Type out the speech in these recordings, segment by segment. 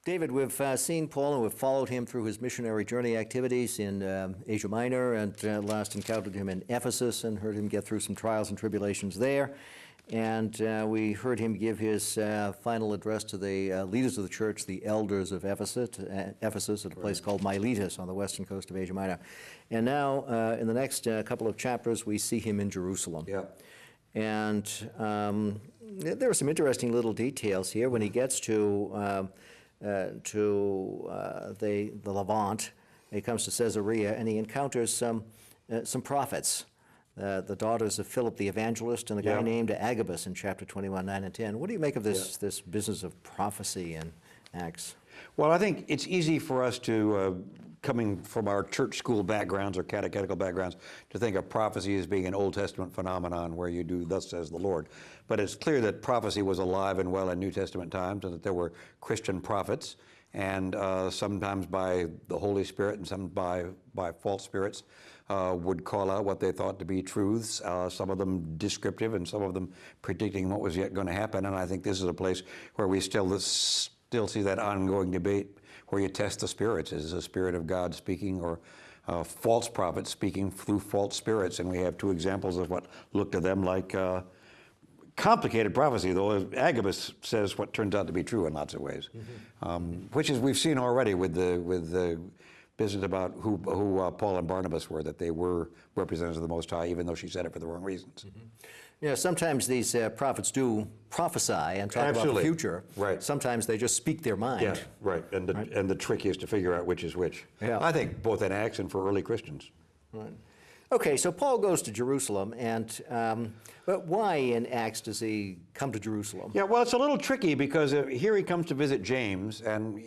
David, we've seen Paul and we've followed him through his missionary journey activities in Asia Minor, and last encountered him in Ephesus and heard him get through some trials and tribulations there. And we heard him give his final address to the leaders of the church, the elders of Ephesus at a place called Miletus on the western coast of Asia Minor. And now, in the next couple of chapters, we see him in Jerusalem. Yeah. And there are some interesting little details here. When he gets to the Levant, he comes to Caesarea, and he encounters some prophets. The daughters of Philip the evangelist and a guy named Agabus in chapter 21, 9 and 10. What do you make of this business of prophecy in Acts? Well, I think it's easy for us to, coming from our church school backgrounds or catechetical backgrounds, to think of prophecy as being an Old Testament phenomenon where you do thus says the Lord. But it's clear that prophecy was alive and well in New Testament times, and that there were Christian prophets, and sometimes by the Holy Spirit and some by false spirits, would call out what they thought to be truths, some of them descriptive and some of them predicting what was yet going to happen. And I think this is a place where we still see that ongoing debate where you test the spirits. Is the Spirit of God speaking, or false prophets speaking through false spirits? And we have two examples of what look to them like complicated prophecy, though Agabus says what turns out to be true in lots of ways, which is we've seen already with the business about who Paul and Barnabas were, that they were representatives of the Most High, even though she said it for the wrong reasons. Yeah, sometimes these prophets do prophesy and talk about the future. Right. Sometimes they just speak their mind. Yeah, right. And the trick is to figure out which is which. Yeah. I think both in Acts and for early Christians. Right. Okay, so Paul goes to Jerusalem, and but why in Acts does he come to Jerusalem? Yeah, well, it's a little tricky because here he comes to visit James, and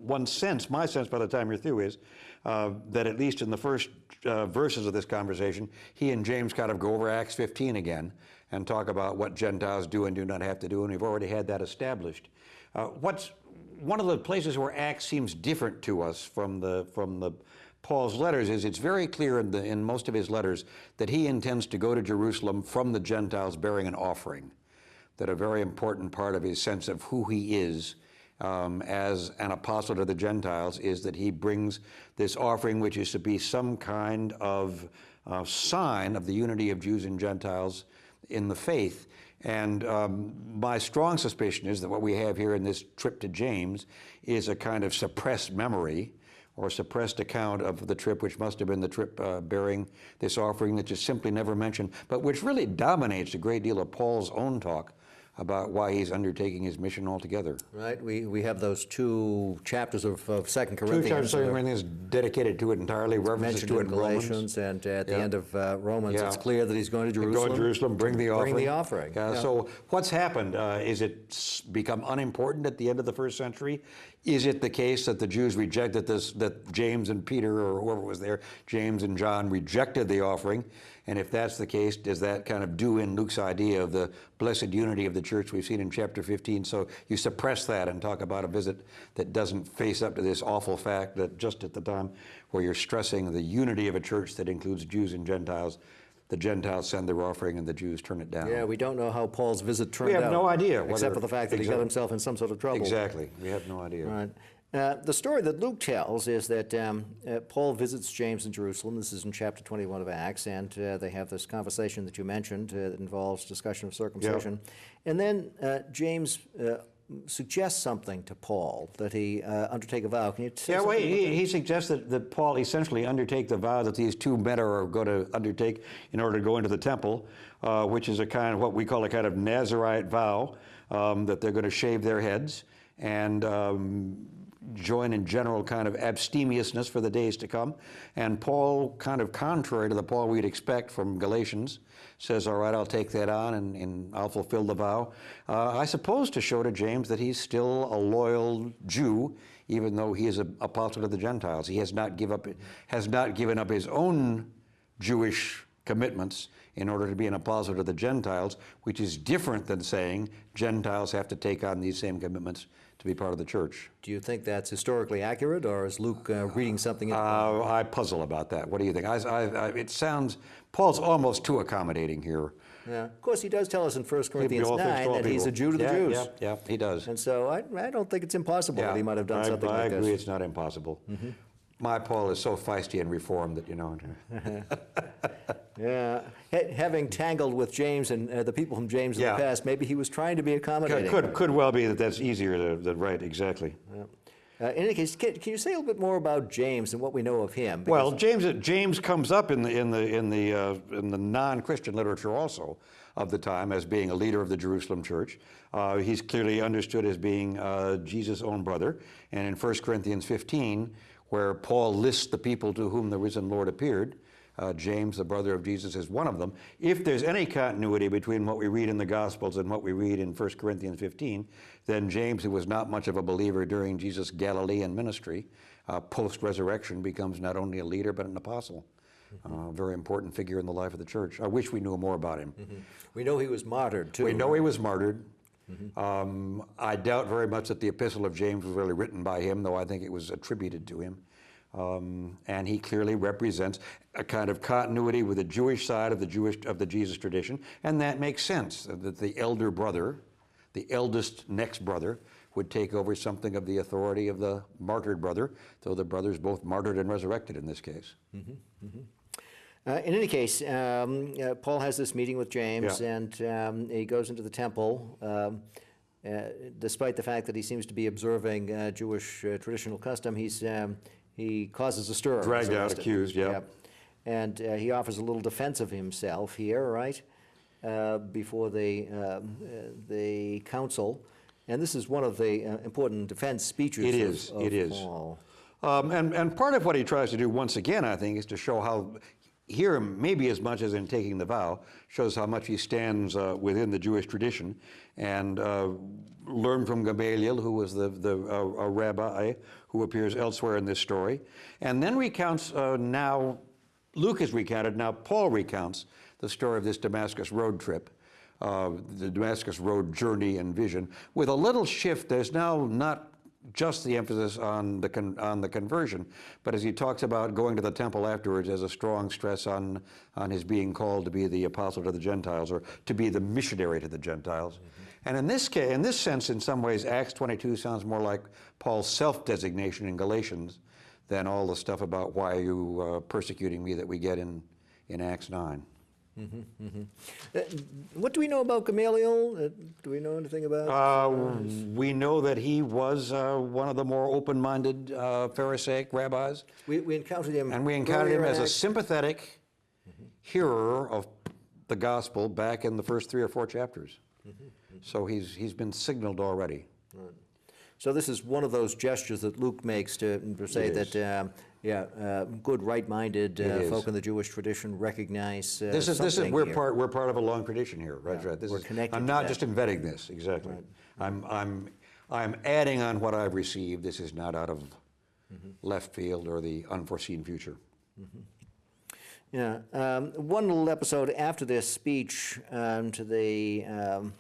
my sense by the time you're through is that at least in the first verses of this conversation, he and James kind of go over Acts 15 again and talk about what Gentiles do and do not have to do, and we've already had that established. What's one of the places where Acts seems different to us from the Paul's letters is it's very clear in most of his letters that he intends to go to Jerusalem from the Gentiles bearing an offering, that a very important part of his sense of who he is as an apostle to the Gentiles is that he brings this offering, which is to be some kind of sign of the unity of Jews and Gentiles in the faith. And my strong suspicion is that what we have here in this trip to James is a kind of suppressed memory or suppressed account of the trip, which must have been the trip bearing this offering that just simply never mentioned, but which really dominates a great deal of Paul's own talk about why he's undertaking his mission altogether. Right. We have those two chapters of 2 Corinthians. Two chapters of 2 Corinthians dedicated to it entirely, references to it in Galatians, and at the end of Romans, it's clear that he's going to Jerusalem. Go to Jerusalem, bring the offering. Bring the offering. So what's happened? Is it become unimportant at the end of the first century? Is it the case that the Jews rejected this, that James and Peter, or whoever was there, James and John, rejected the offering? And if that's the case, does that kind of do in Luke's idea of the blessed unity of the church we've seen in chapter 15? So you suppress that and talk about a visit that doesn't face up to this awful fact that just at the time where you're stressing the unity of a church that includes Jews and Gentiles, the Gentiles send their offering and the Jews turn it down. Yeah, we don't know how Paul's visit turned out. We have no idea. Except for the fact that he got himself in some sort of trouble. Exactly. We have no idea. Right. The story that Luke tells is that Paul visits James in Jerusalem. This is in chapter 21 of Acts, and they have this conversation that you mentioned that involves discussion of circumcision. Yeah. And then James suggests something to Paul, that he undertake a vow. Can you say something about that? He suggests that Paul essentially undertake the vow that these two men are going to undertake in order to go into the temple, which is a kind of what we call a kind of Nazirite vow, that they're going to shave their heads and join in general kind of abstemiousness for the days to come. And Paul, kind of contrary to the Paul we'd expect from Galatians, says, all right, I'll take that on and I'll fulfill the vow. I suppose to show to James that he's still a loyal Jew, even though he is an apostle to the Gentiles. He has not given up his own Jewish commitments in order to be an apostle to the Gentiles, which is different than saying Gentiles have to take on these same commitments to be part of the church. Do you think that's historically accurate, or is Luke reading something into I puzzle about that. What do you think? It sounds, Paul's almost too accommodating here. Yeah. Of course, he does tell us in 1 Corinthians 9 that he's a Jew to the Jews. Yeah, he does. And so I don't think it's impossible that he might have done something like this. I agree, it's not impossible. My Paul is so feisty and reformed that, you know. Yeah. Having tangled with James and the people from James in the past, maybe he was trying to be accommodating. Could well be that that's easier to write, exactly. Yeah. In any case, can you say a little bit more about James and what we know of him? Well, James comes up in the non-Christian literature also of the time as being a leader of the Jerusalem church. He's clearly understood as being Jesus' own brother. And in 1 Corinthians 15, where Paul lists the people to whom the risen Lord appeared, James, the brother of Jesus, is one of them. If there's any continuity between what we read in the Gospels and what we read in 1 Corinthians 15, then James, who was not much of a believer during Jesus' Galilean ministry, post-resurrection becomes not only a leader but an apostle. A very important figure in the life of the church. I wish we knew more about him. We know he was martyred, too. We know he was martyred. I doubt very much that the Epistle of James was really written by him, though I think it was attributed to him. And he clearly represents a kind of continuity with the Jewish side of the Jesus tradition, and that makes sense that the elder brother, the eldest next brother, would take over something of the authority of the martyred brother, though the brothers both martyred and resurrected in this case. In any case, Paul has this meeting with James, and he goes into the temple, despite the fact that he seems to be observing Jewish traditional custom. He causes a stir. Dragged out, accused, And he offers a little defense of himself here, right, before the council. And this is one of the important defense speeches of Paul. And part of what he tries to do once again, I think, is to show how, here maybe as much as in taking the vow, shows how much he stands within the Jewish tradition, and learn from Gamaliel, who was a rabbi who appears elsewhere in this story, and then recounts now, Luke has recounted, now Paul recounts the story of this Damascus road trip, the Damascus road journey and vision. With a little shift, there's now not just the emphasis on the conversion, but as he talks about going to the temple afterwards, there's a strong stress on his being called to be the apostle to the Gentiles, or to be the missionary to the Gentiles. And in this case, in this sense, in some ways, Acts 22 sounds more like Paul's self-designation in Galatians than all the stuff about why are you persecuting me that we get in Acts 9. What do we know about Gamaliel? Do we know anything about? We know that he was one of the more open-minded Pharisaic rabbis. We encountered him. And we encountered him as a sympathetic hearer of the gospel back in the first 3 or 4 chapters. So he's been signaled already. Right. So this is one of those gestures that Luke makes to say that, good, right-minded folk in the Jewish tradition recognize this is we're part of a long tradition here, right? Yeah, right. This we're is, connected I'm to not that. just inventing this, exactly. Right. I'm adding on what I've received. This is not out of left field or the unforeseen future. Yeah. One little episode after this speech to the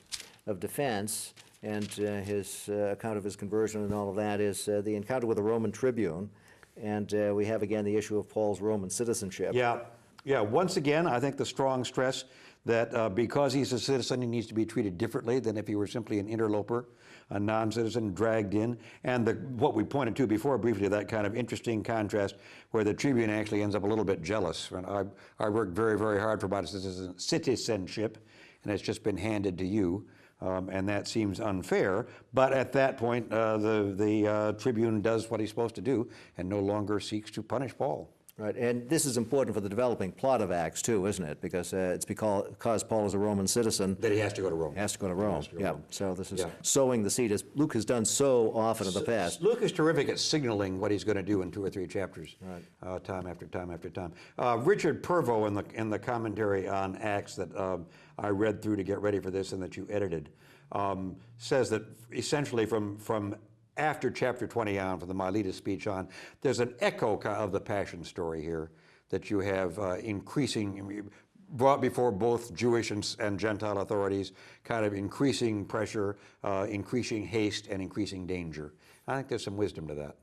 of defense and his account of his conversion and all of that is the encounter with the Roman Tribune. And we have again the issue of Paul's Roman citizenship. Yeah. Once again, I think the strong stress that because he's a citizen, he needs to be treated differently than if he were simply an interloper, a non-citizen dragged in. And what we pointed to before briefly, that kind of interesting contrast where the Tribune actually ends up a little bit jealous. And I worked very, very hard for my citizenship, and it's just been handed to you. And that seems unfair, but at that point, the Tribune does what he's supposed to do and no longer seeks to punish Paul. Right, and this is important for the developing plot of Acts too, isn't it? Because it's because Paul is a Roman citizen. That he has to go to Rome. Has to go to Rome, So this is sowing the seed, as Luke has done so often in the past. Luke is terrific at signaling what he's going to do in 2 or 3 chapters, time after time after time. Richard Purvo, in the commentary on Acts that I read through to get ready for this and that you edited, says that essentially from after chapter 20 on, from the Miletus speech on, there's an echo of the Passion story here, that you have increasing, brought before both Jewish and Gentile authorities, kind of increasing pressure, increasing haste, and increasing danger. I think there's some wisdom to that.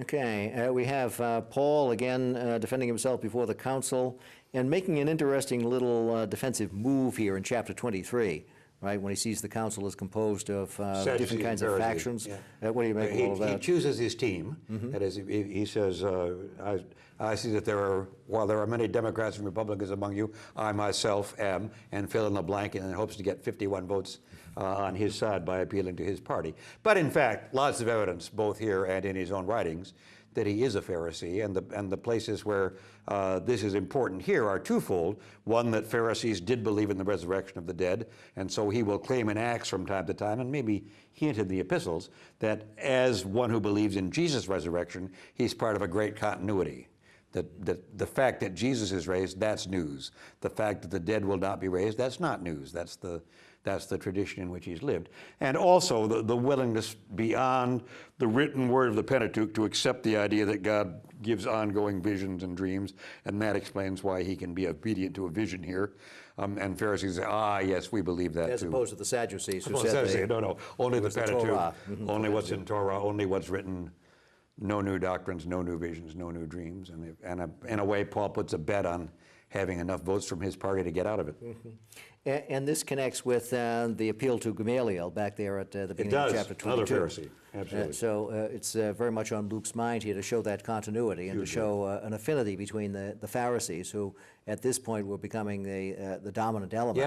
Okay, we have Paul again defending himself before the council and making an interesting little defensive move here in chapter 23, right, when he sees the council is composed of different kinds of factions. Yeah. What do you make of all of that? He chooses his team. That is, he says, I see that while there are many Democrats and Republicans among you, I myself am, and fill in the blank, and hopes to get 51 votes on his side by appealing to his party. But in fact, lots of evidence, both here and in his own writings, that he is a Pharisee, and the places where this is important here are twofold. One, that Pharisees did believe in the resurrection of the dead, and so he will claim in Acts from time to time, and maybe hint in the epistles, that as one who believes in Jesus' resurrection, he's part of a great continuity. The fact that Jesus is raised, that's news. The fact that the dead will not be raised, that's not news. That's the tradition in which he's lived. And also the willingness beyond the written word of the Pentateuch to accept the idea that God gives ongoing visions and dreams, and that explains why he can be obedient to a vision here. And Pharisees say, yes, we believe that As too. opposed to the Sadducees who Well, said no, only the was the Pentateuch, Torah. only what's in Torah, only what's written. No new doctrines, no new visions, no new dreams. And in a way, Paul puts a bet on having enough votes from his party to get out of it. And this connects with the appeal to Gamaliel back there at the beginning of chapter 22. Another Pharisee, absolutely. So it's very much on Luke's mind here to show that continuity and to show an affinity between the Pharisees, who at this point were becoming the dominant element.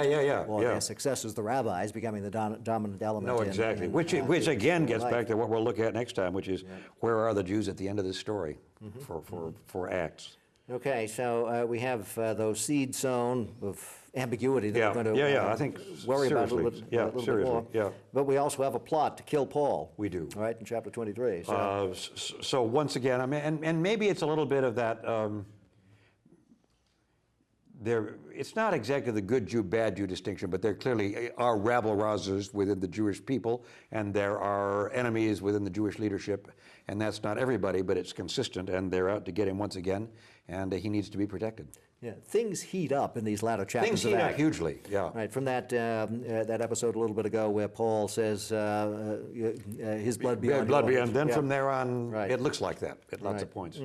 Or their successors, the rabbis, becoming the dominant element. No, exactly. Which again gets back to what we'll look at next time, which is where are the Jews at the end of this story for Acts. Okay, so we have those seeds sown of ambiguity that we're going to I think worry about a little bit more. But we also have a plot to kill Paul. We do. All right, in chapter 23. So once again, I mean, and maybe it's a little bit of that. It's not exactly the good Jew, bad Jew distinction, but there clearly are rabble-rousers within the Jewish people, and there are enemies within the Jewish leadership, and that's not everybody, but it's consistent, and they're out to get him once again, and he needs to be protected. Yeah, things heat up in these latter chapters. Things heat up hugely, Right, from that episode a little bit ago where Paul says his blood be on your blood hands. Then from there on, it looks like that at lots of points.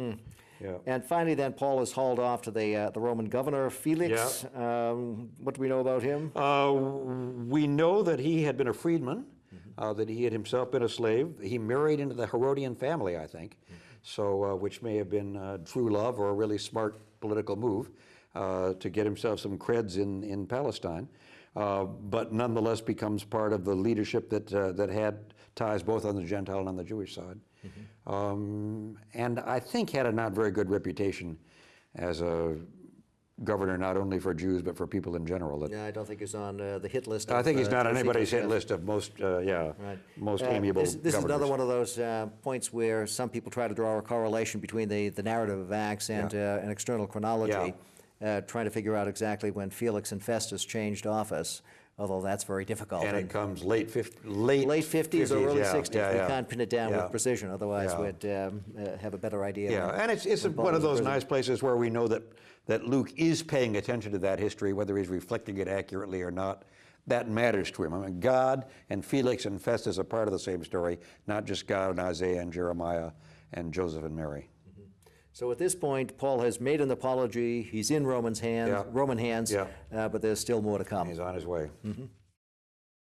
And finally, then, Paul is hauled off to the Roman governor, Felix. What do we know about him? We know that he had been a freedman, that he had himself been a slave. He married into the Herodian family, I think, so which may have been true love or a really smart political move to get himself some creds in Palestine, but nonetheless becomes part of the leadership that had ties both on the Gentile and on the Jewish side. And I think had a not very good reputation as a governor, not only for Jews, but for people in general. Yeah, I don't think he's on the hit list. I think he's not on anybody's hit list of most, most amiable This is another governors. one of those points where some people try to draw a correlation between the narrative of Acts and an external chronology, trying to figure out exactly when Felix and Festus changed office. Although that's very difficult. And it comes late 50s or early 60s. Yeah. We can't pin it down with precision, otherwise we'd have a better idea. Yeah, and it's one of those nice places where we know that Luke is paying attention to that history, whether he's reflecting it accurately or not. That matters to him. I mean, God and Felix and Festus are part of the same story, not just God and Isaiah and Jeremiah and Joseph and Mary. So at this point, Paul has made an apology. He's in Roman hands, but there's still more to come. He's on his way.